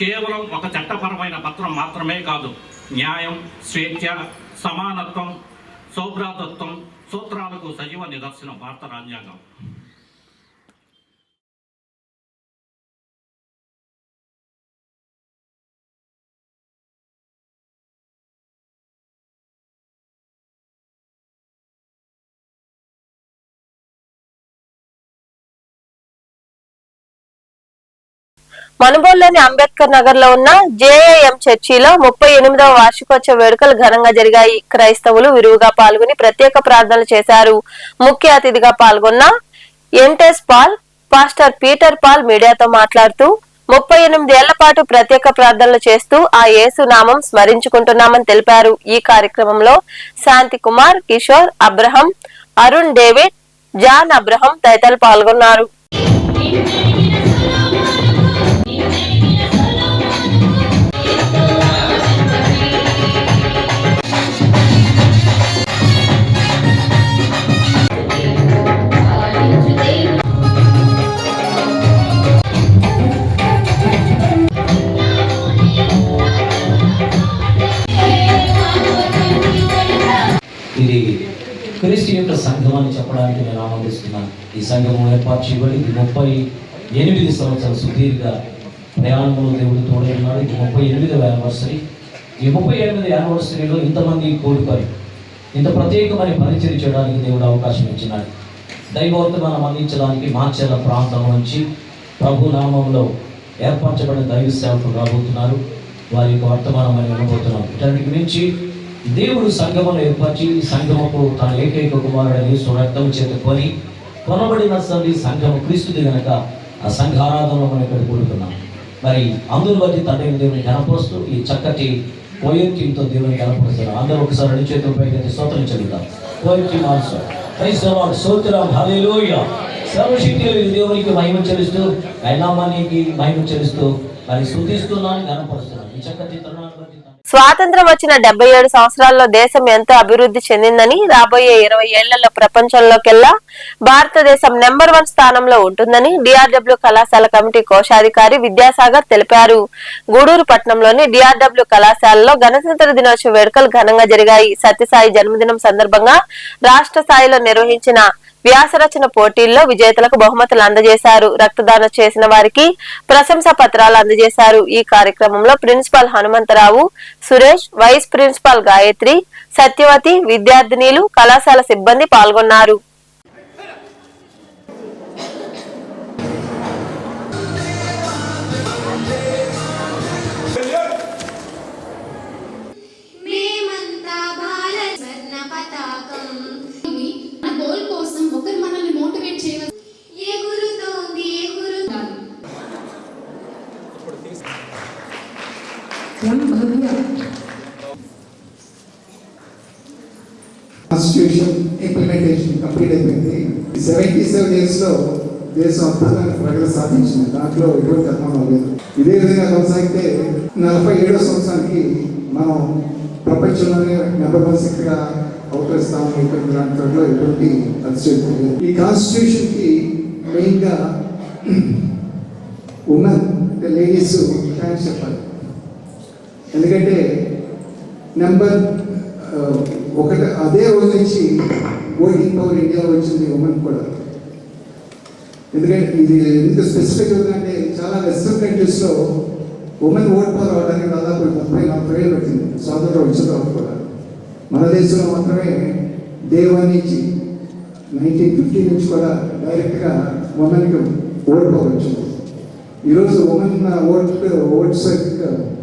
కేవలం ఒక చట్టపరమైన పత్రం మాత్రమే కాదు, న్యాయం, స్వేచ్ఛ, సమానత్వం, సౌభ్రాతత్వం సూత్రాలకు సజీవ నిదర్శనం భారత రాజ్యాంగం. మనుబోలులోని అంబేద్కర్ నగర్ లో ఉన్న జేఏఎం చర్చిలో 38వ వార్షికోత్సవ వేడుకలు ఘనంగా జరిగాయి. క్రైస్తవులు విరివిగా పాల్గొని ప్రత్యేక ప్రార్థనలు చేశారు. ముఖ్య అతిథిగా పాల్గొన్న ఎంటెస్ పాల్ పాస్టర్ పీటర్ పాల్ మీడియాతో మాట్లాడుతూ 38 ఏళ్ల పాటు ప్రత్యేక ప్రార్థనలు చేస్తూ ఆ యేసు నామం స్మరించుకుంటున్నామని తెలిపారు. ఈ కార్యక్రమంలో Shanti Kumar, Kishore, Abraham, Arun David, John Abraham తదితరులు పాల్గొన్నారు. ఇది క్రీస్తు యొక్క సంఘం అని చెప్పడానికి నేను ఆనందిస్తున్నాను. ఈ సంఘం ఏర్పాటు చేయబడి 38 సంవత్సరాల సుదీర్ఘ ప్రయాణంలో దేవుడు తోడైనాడు. ఇది 38వ యానివర్సరీ. ఈ 38వ యానివర్సరీలో ఇంతమంది కూడిపోయి ఇంత ప్రత్యేకమైన పరిచయం చేయడానికి దేవుడు అవకాశం ఇచ్చినాడు. దైవవర్తమానం అందించడానికి మాచర్ల ప్రాంతం నుంచి ప్రభు నామంలో ఏర్పరచబడిన దైవ సేవకులు రాబోతున్నారు. వారి యొక్క వర్తమానం అని వినబోతున్నాం. వీటన్నిటి నుంచి దేవుడు సంఘమును ఏర్పరిచి ఈ సంఘముకు తన ఏకైక కుమారుడని రక్తం చేత కొనబడిన సంఘము క్రీస్తుది కనుక ఆ సంఘ ఆరాధనలో మనం ఇక్కడ కూడుకున్నాం. మరి అందరూ బట్టి తండ్రి దేవుని కనపరుస్తూ ఈ చక్కటి కోయర్ టీంతో దేవుని కనపరుస్తున్నారు. అందరూ ఒకసారి రెండు చేతుల పైకి స్తోత్రం చెల్లిద్దాం. Choir team also praise the lord, స్తోత్రం, హల్లెలూయా. సర్వశక్తి దేవునికి మహిమ చెల్లిస్తూ ఆయన నామానికి మహిమ చెల్లిస్తూ మరి స్తుతిస్తున్నాను, కనపరుస్తున్నాను. ఈ చక్కటి తరుణాన్ని బట్టి స్వాతంత్రం వచ్చిన 77 సంవత్సరాల్లో దేశం ఎంతో అభివృద్ధి చెందిందని, రాబోయే 20 ఏళ్లలో ప్రపంచంలోకెల్లా భారతదేశం నెంబర్ 1 స్థానంలో ఉంటుందని డిఆర్డబ్ల్యూ కళాశాల కమిటీ కోశాధికారి విద్యాసాగర్ తెలిపారు. గూడూరు పట్టణంలోని డిఆర్డబ్ల్యూ కళాశాలలో గణతంత్ర దినోత్సవ వేడుకలు ఘనంగా జరిగాయి. సత్యసాయి జన్మదినం సందర్భంగా రాష్ట్ర స్థాయిలో నిర్వహించిన వ్యాసరచన పోటీల్లో విజేతలకు బహుమతులు అందజేశారు. రక్తదానం చేసిన వారికి ప్రశంసా పత్రాలు అందజేశారు. ఈ కార్యక్రమంలో principal Hanumantharao, Suresh, vice principal Gayatri, Satyavathi, విద్యార్థినీలు, కళాశాల సిబ్బంది పాల్గొన్నారు. మేమంతా భారత స్వర్ణ పతాకం కాన్స్టిట్యూషన్ ఇంప్లిమెంటేషన్ కంప్లీట్ అయిపోయింది. 77 డేస్లో దేశం అద్భుతమైన ప్రగతి సాధించింది. దాంట్లో ఎటువంటి అనుమానం లేదు. ఇదే విధంగా కొనసాగితే 47వ సంవత్సరానికి మనం ప్రపంచంలోనే నెంబర్ 1 శక్తిగా అవతరిస్తామని దాంట్లో ఎటువంటి అతిశయోక్తి లేదు. ఈ కాన్స్టిట్యూషన్కి మెయిన్గా ఉమెన్ లేడీస్ థ్యాంక్స్ చెప్పాలి. ఎందుకంటే నెంబర్ 1 అదే రోజు నుంచి ఓటింగ్ పవర్ ఇండియాలో వచ్చింది ఉమెన్ కూడా. ఎందుకంటే ఇది ఎంత స్పెసిఫిక్ అవుతుందంటే చాలా వెస్టర్న్ కంట్రీస్లో ఉమెన్ ఓట్ పవర్ అవడానికి దాదాపు 30-40 ఏళ్ళు పెట్టింది స్వాతంత్రం వచ్చిన తర్వాత కూడా. మన దేశంలో మాత్రమే డే 1 నుంచి 1950 నుంచి కూడా డైరెక్ట్గా ఉమెన్కి ఓట్ పవర్ వచ్చింది. ఈరోజు ఉమెన్ ఓట్స్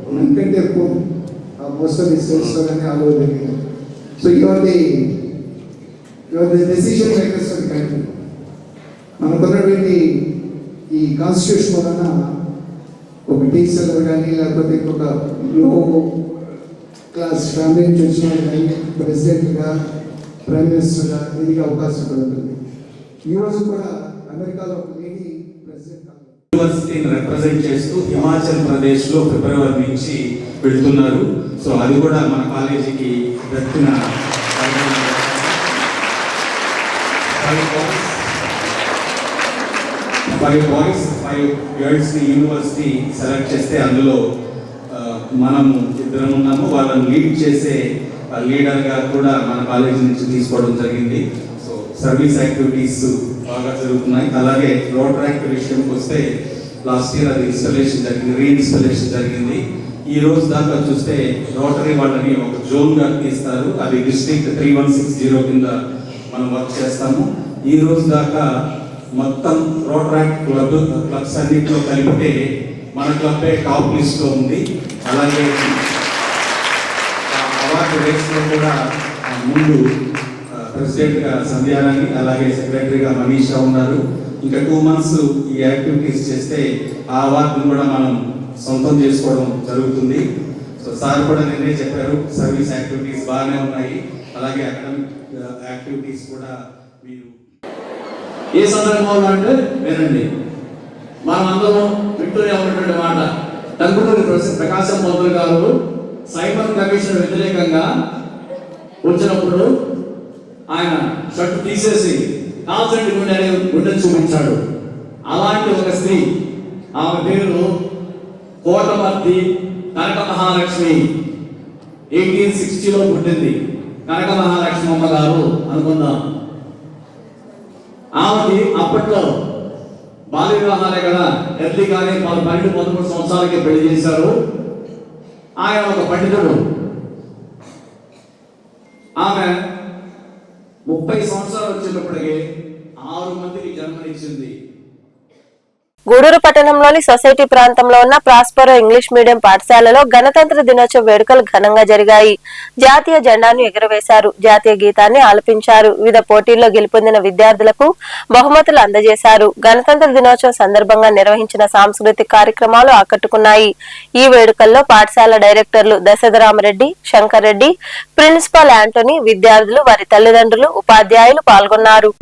ఉమెన్ కంటే ఎక్కువ మోస్ట్ ఆఫ్ ది స్టేట్స్లో కానీ all over the India. So your the decision makers of the country. మనకున్నటువంటి ఈ కాన్స్టిట్యూషన్ వలన ఒక టీచర్ కానీ లేకపోతే ఇంకొక లో క్లాస్ ఫ్యామిలీ నుంచి వచ్చిన కానీ ప్రెసిడెంట్గా ప్రైమ్ మినిస్టర్గా దీనికి అవకాశం కూడా ఉంటుంది. ఈరోజు కూడా అమెరికాలో లేడీ ప్రెసిడెంట్ యూనివర్సిటీని రిప్రజెంట్ చేస్తూ హిమాచల్ ప్రదేశ్లో ఫిబ్రవరి నుంచి వెళ్తున్నారు. సో అది కూడా మన కాలేజీకి దక్కిన 5 బాయ్స్ 5 గర్ల్స్ని యూనివర్సిటీ సెలెక్ట్ చేస్తే అందులో మనము 2 ఉన్నాము. వాళ్ళని లీడ్ చేసే లీడర్గా కూడా మన కాలేజీ నుంచి తీసుకోవడం జరిగింది. సో సర్వీస్ యాక్టివిటీస్ బాగా జరుగుతున్నాయి. అలాగే రోటరాక్ట్ విషయంకి వస్తే లాస్ట్ ఇయర్ అది ఇన్స్టాలేషన్ జరిగింది, రీఇన్స్టాలేషన్ జరిగింది. ఈ రోజు దాకా చూస్తే రోటరీ వాళ్ళని ఒక జోన్గా తీస్తారు. అది డిస్ట్రిక్ట్ 3160 కింద మనం వర్క్ చేస్తాము. ఈ రోజు దాకా మొత్తం రోటరాక్ట్ క్లబ్స్ అన్నింటిలో కలిపితే మన క్లబ్బే టాప్ లిస్ట్లో ఉంది. అలాగే అవార్డు రేస్లో కూడా ముందు ప్రెసిడెంట్గా సంధ్యారాణి, అలాగే సెక్రటరీగా మనీషా ఉన్నారు. ఇంకా 2 మంత్స్ ఈ యాక్టివిటీస్ చేస్తే ఆ అవార్డును కూడా మనం సొంతం చేసుకోవడం జరుగుతుంది. సో సార్ కూడా నిన్నే చెప్పారు సర్వీస్ యాక్టివిటీస్ బాగానే ఉన్నాయి, అలాగే అకాడమిక్ యాక్టివిటీస్ కూడా మీరు ఏ సందర్భంలో అంటే వినండి. మనం అందరం వింటూనే ఉన్నటువంటి మాట. టంగుటూరి ప్రకాశం పంతులు గారు సైబర్ కమిషన్ వ్యతిరేకంగా వచ్చినప్పుడు ఆయన షర్టు తీసేసి కాల్చండి గుండె చూపించాడు. అలాంటి ఒక స్త్రీ, ఆమె పేరు కోటమర్తి కనక మహాలక్ష్మి. 1860లో పుట్టింది కనక మహాలక్ష్మి అమ్మ గారు అనుకుందాం. ఆమెకి అప్పట్లో బాల్య వివాహాలే కదా, ఎర్లీగానే 12-13 సంవత్సరాలకి పెళ్లి చేశారు. ఆయన ఒక పండితుడు. ఆమె 30 సంవత్సరాలు వచ్చేటప్పటికి 6 మందికి జన్మనిచ్చింది. గూడూరు పట్టణంలోని సొసైటీ ప్రాంతంలో ఉన్న ప్రాస్పరో ఇంగ్లీష్ మీడియం పాఠశాలలో గణతంత్ర దినోత్సవ వేడుకలు ఘనంగా జరిగాయి. జాతీయ జెండాను ఎగురవేశారు, జాతీయ గీతాన్ని ఆలపించారు. వివిధ పోటీల్లో గెలుపొందిన విద్యార్థులకు బహుమతులు అందజేశారు. గణతంత్ర దినోత్సవం సందర్భంగా నిర్వహించిన సాంస్కృతిక కార్యక్రమాలు ఆకట్టుకున్నాయి. ఈ వేడుకల్లో పాఠశాల డైరెక్టర్లు దశరథరామరెడ్డి, శంకర్ రెడ్డి, ప్రిన్సిపాల్ యాంటోనీ, విద్యార్థులు, వారి తల్లిదండ్రులు, ఉపాధ్యాయులు పాల్గొన్నారు.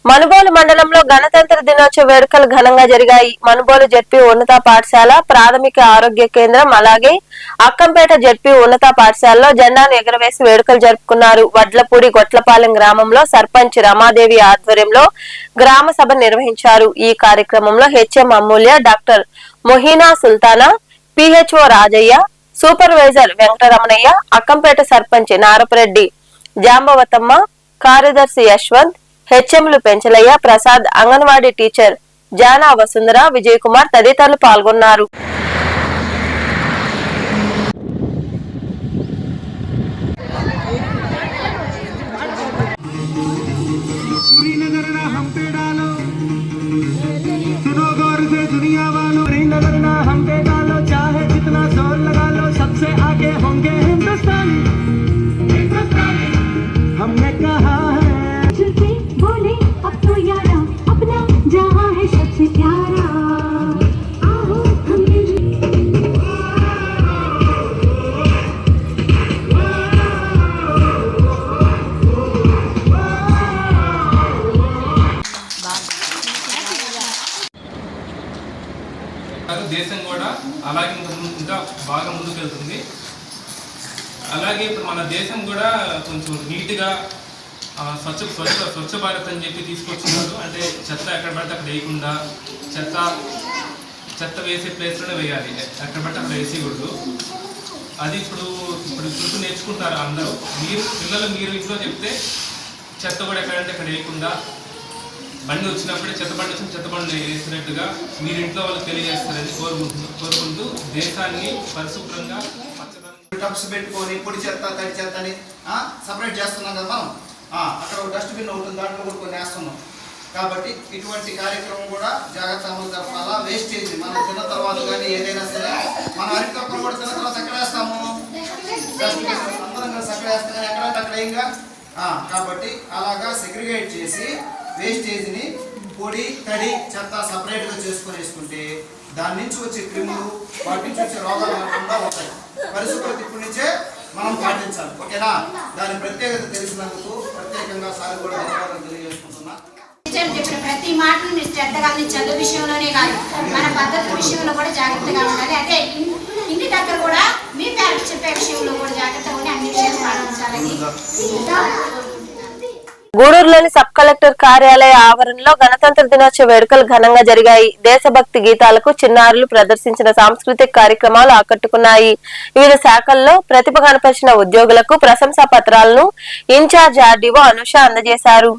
మనుబోలు మండలంలో గణతంత్ర దినోత్సవ వేడుకలు ఘనంగా జరిగాయి. మనుబోలు జెడ్పీ ఉన్నత పాఠశాల, ప్రాథమిక ఆరోగ్య కేంద్రం, అలాగే అక్కంపేట జెడ్పీ ఉన్నత పాఠశాలలో జెండాను ఎగురవేసి వేడుకలు జరుపుకున్నారు. వడ్లపూడి గొట్లపాలెం గ్రామంలో సర్పంచ్ రమాదేవి ఆధ్వర్యంలో గ్రామ సభ నిర్వహించారు. ఈ కార్యక్రమంలో HM Amulya, doctor Mohina Sultana, PHO Rajaiah, supervisor Venkataramanaiah, Akkampeta sarpanch Narapareddy Jambavathamma, కార్యదర్శి యశ్వంత్, హెచ్ఎంలు పెంచలయ్య, ప్రసాద్, అంగన్వాడీ టీచర్ జానా వసుంధర, విజయ్ కుమార్ తదితరులు పాల్గొన్నారు. దేశం కూడా అలాగే ఇంకా బాగా ముందుకు వెళ్తుంది. అలాగే ఇప్పుడు మన దేశం కూడా కొంచెం నీట్గా స్వచ్ఛ భారత్ అని చెప్పి తీసుకొచ్చున్నారు. అంటే చెత్త ఎక్కడ పడితే అక్కడ వేయకుండా చెత్త వేసే ప్లేస్లోనే వేయాలి, ఎక్కడ పడితే అక్కడ వేసేయకూడదు. అది ఇప్పుడు నేర్చుకుంటారు అందరూ. మీరు ఇంట్లో చెప్తే చెత్త కూడా ఎక్కడంటే అక్కడ వేయకుండా, బండి వచ్చినప్పుడే చెత్త బండి వేసినట్టుగా మీరు ఇంట్లో వాళ్ళకి తెలియజేస్తారని కోరుకుంటూ దేశాన్ని పరిశుభ్రంగా టబ్స్ పెట్టుకొని పొడి చెత్త తడి చెత్తని సపరేట్ చేస్తున్నాం కదా మనం. అక్కడ ఒక డస్ట్బిన్ ఉంటుంది, దాంట్లో కూడా కొన్ని వేస్తున్నాం. కాబట్టి ఇటువంటి కార్యక్రమం కూడా జాగ్రత్త అమలు జరపాలా. వేస్టేజ్ మనం తిన్న తర్వాత కానీ ఏదైనా సరే, మనం అరటి తొక్కలు కూడా తిన్న తర్వాత ఎక్కడ వేస్తాము, డస్ట్బిన్ అందరం కలిసి అక్కడ వేస్తాం కానీ ఎక్కడంటే అక్కడ ఏంగా. కాబట్టి అలాగా సెగ్రిగేట్ చేసి వేస్టేజ్ని పొడి తడి చెత్త సపరేట్గా చేసుకొని వేసుకుంటే దాని నుంచి వచ్చే క్రిములు, వాటి నుంచి వచ్చే రోగాలు రాకుండా ఉంటాయి. పరిశుభ్రత ఇప్పటి నుంచే మనం పాటించాలి. ఓకేనా? దాని ప్రత్యేకత తెలిసినందుకు ప్రత్యేకంగా సార్ కూడా ధన్యవాదాలు తెలియజేసుకుంటున్నా. చెప్పిన ప్రతి మాటను మీరు శ్రద్ధగా చదువు విషయంలోనే కాదు, మన పద్ధతుల విషయంలో కూడా జాగ్రత్తగా ఉండాలి. అదే ఇంటి దగ్గర కూడా మీ పేరెంట్స్ చెప్పే విషయంలో కూడా జాగ్రత్తగా ఉండి అన్ని విషయాలు పాటించాలని. గూడూరులోని సబ్ కలెక్టర్ కార్యాలయ ఆవరణలో గణతంత్ర దినోత్సవ వేడుకలు ఘనంగా జరిగాయి. దేశభక్తి గీతాలకు చిన్నారులు ప్రదర్శించిన సాంస్కృతిక కార్యక్రమాలు ఆకట్టుకున్నాయి. వివిధ శాఖల్లో ప్రతిభ కనపరిచిన ఉద్యోగులకు ప్రశంసా పత్రాలను ఇన్ఛార్జ్ ఆర్డీఓ అనుష అందజేశారు.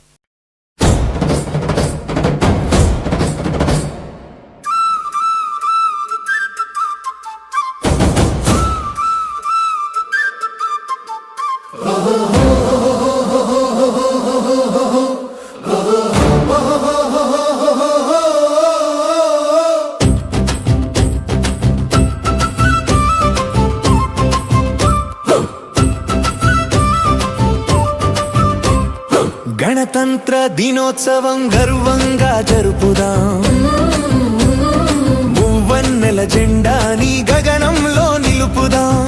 గణతంత్ర దినోత్సవం గర్వంగా జరుపుదాం, మువ్వన్నెల జెండాని గగనంలో నిలుపుదాం.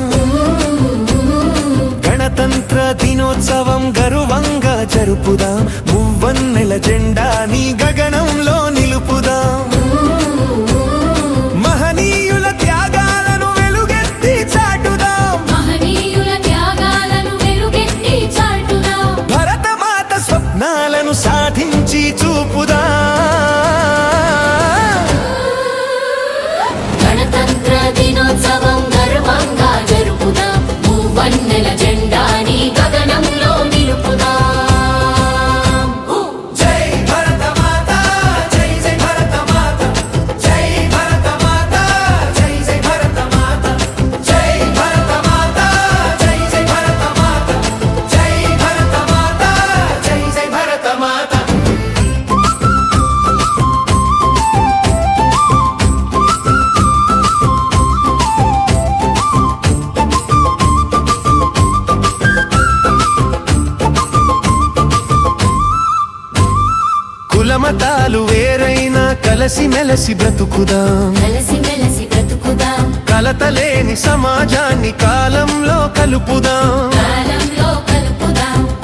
గణతంత్ర దినోత్సవం గర్వంగా జరుపుదాం, మువ్వన్నెల జెండాని గగనంలో నిలుపుదాం. మహనీయుల త్యాగాలను వెలుగెత్తి చాటుదాం, భరతమాత స్వప్నాలను సాధించి చూపుదా. గణతంత్ర దినోత్సవం గర్వంగా జరుపుదాం, మూవన్నెల జెండాని గగనంలో నిలుపుదాం. జై భరతమాత, జై జై భరతమాత, జై భరతమాత, జై జై భరతమాత, జై భరతమాత, జై జై భరతమాత, జై భరతమాత, జై జై భరతమాత. కులమతాలు వేరైనా కలిసి మెలసి బ్రతుకుదాం, కలతలేని సమాజాన్ని కాలంలో కలుపుదాం.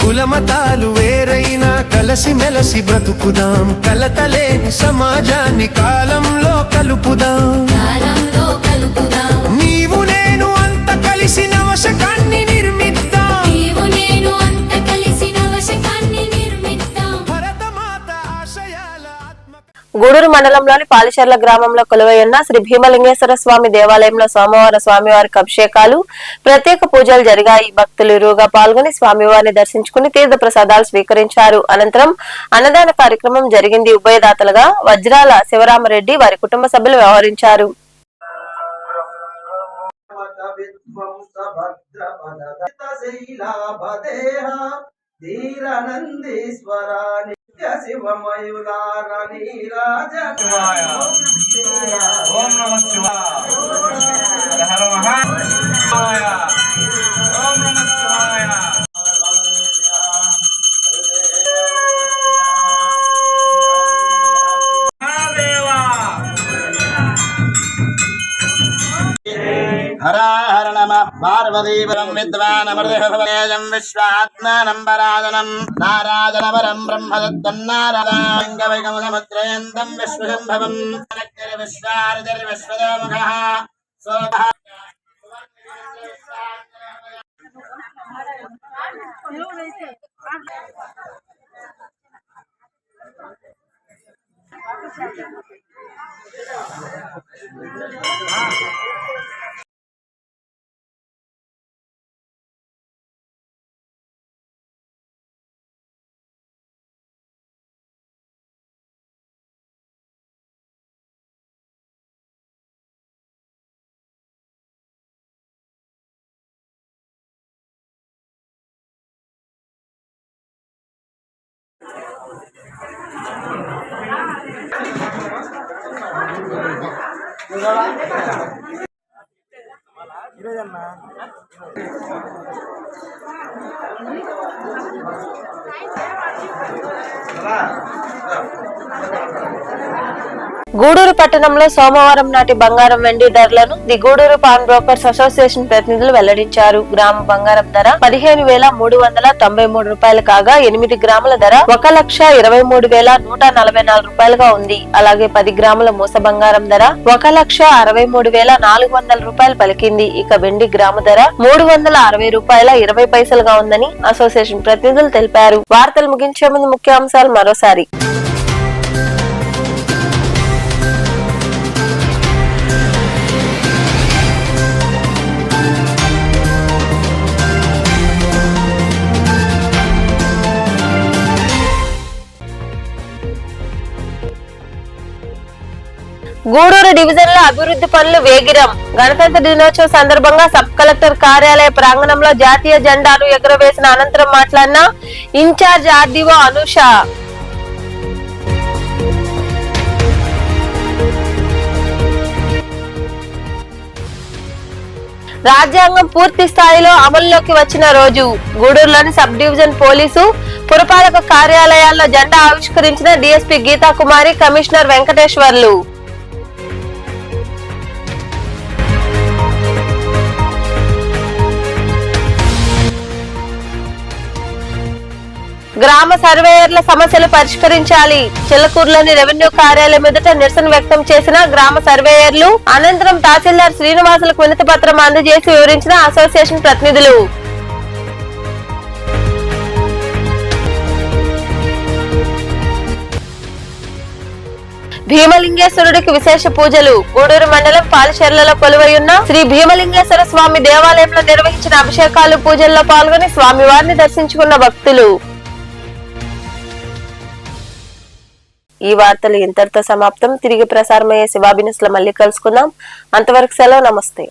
కులమతాలు వేరైనా కలసి మెలసి బ్రతుకుదాం కలతలేని సమాజాన్ని కాలంలో కలుపుదాం నీవు నేను అంత కలిసి నవశకాన్ని నిర్మిద్దాం భరతమాత ఆశయాల గూడూరు మండలంలోని పాలిచెర్ల గ్రామంలో కొలువైయున్న శ్రీ భీమలింగేశ్వర స్వామి దేవాలయంలో సోమవారం స్వామివారికి అభిషేకాలు ప్రత్యేక పూజలు జరిగాయి. భక్తులు ఇరువుగా పాల్గొని స్వామివారిని దర్శించుకుని తీర్థ ప్రసాదాలు స్వీకరించారు. అనంతరం అన్నదాన కార్యక్రమం జరిగింది. ఉభయదాతలుగా వజ్రాల శివరామరెడ్డి వారి కుటుంబ సభ్యులు వ్యవహరించారు. ఓం నమః శివాయ హర మహాదేవాయ ఓం నమః శివాయ హర హర నమః పార్వతీపురం విద్వాన్ అమృతేజం విశ్వాత్మానం పరాజనం నారాజనవరం బ్రహ్మదత్తం నారదాంగవైకముద్రయంతం విశ్వశంభవం విశ్వారిర్విశ్వదేవముఖః సోభః గూడూరు పట్టణంలో సోమవారం నాటి బంగారం వెండి ధరలను the Gudur pawnbrokers association ప్రతినిధులు వెల్లడించారు. గ్రాము బంగారం ధర 15,393 రూపాయలు కాగా 8 గ్రాముల ధర 1,23,144 రూపాయలుగా ఉంది. అలాగే 10 గ్రాముల మూస బంగారం ధర 1,63,400 రూపాయలు పలికింది. ఇక వెండి గ్రాము ధర 360 రూపాయల 20 పైసలుగా ఉందని అసోసియేషన్ ప్రతినిధులు తెలిపారు. వార్తలు ముగించే ముందు ముఖ్యాంశాలు మరోసారి. గూడూరు డివిజన్ లో అభివృద్ధి పనులు వేగిరం. గణతంత్ర దినోత్సవం సందర్భంగా సబ్ కలెక్టర్ కార్యాలయ ప్రాంగణంలో జాతీయ జెండాను ఎగురవేసిన అనంతరం మాట్లాడిన ఇన్ఛార్జ్ ఆర్డీఓ అనూష. రాజ్యాంగం పూర్తి స్థాయిలో అమల్లోకి వచ్చిన రోజు. గూడూరులోని సబ్ డివిజన్ పోలీసు పురపాలక కార్యాలయాల్లో జెండా ఆవిష్కరించిన డీఎస్పీ గీతా కుమారి, కమిషనర్ వెంకటేశ్వర్లు. గ్రామ సర్వేయర్ల సమస్యలు పరిష్కరించాలి. చిల్లకూరులోని రెవెన్యూ కార్యాలయం ఎదుట నిరసన వ్యక్తం చేసిన గ్రామ సర్వేయర్లు. అనంతరం తహసీల్దార్ శ్రీనివాసులకు వినతి పత్రం అందజేసి వివరించిన అసోసియేషన్ ప్రతినిధులు. భీమలింగేశ్వరుడికి విశేష పూజలు. గూడూరు మండలం పాలిచెర్లలో కొలువైయున్న శ్రీ భీమలింగేశ్వర స్వామి దేవాలయంలో నిర్వహించిన అభిషేకాలు, పూజల్లో పాల్గొని స్వామివారిని దర్శించుకున్న భక్తులు. ఈ వార్తలు ఇంతటితో సమాప్తం. తిరిగి ప్రసారమయ్యే శివాభినుస్లో మళ్ళీ కలుసుకుందాం. అంతవరకు సెలవు. నమస్తే.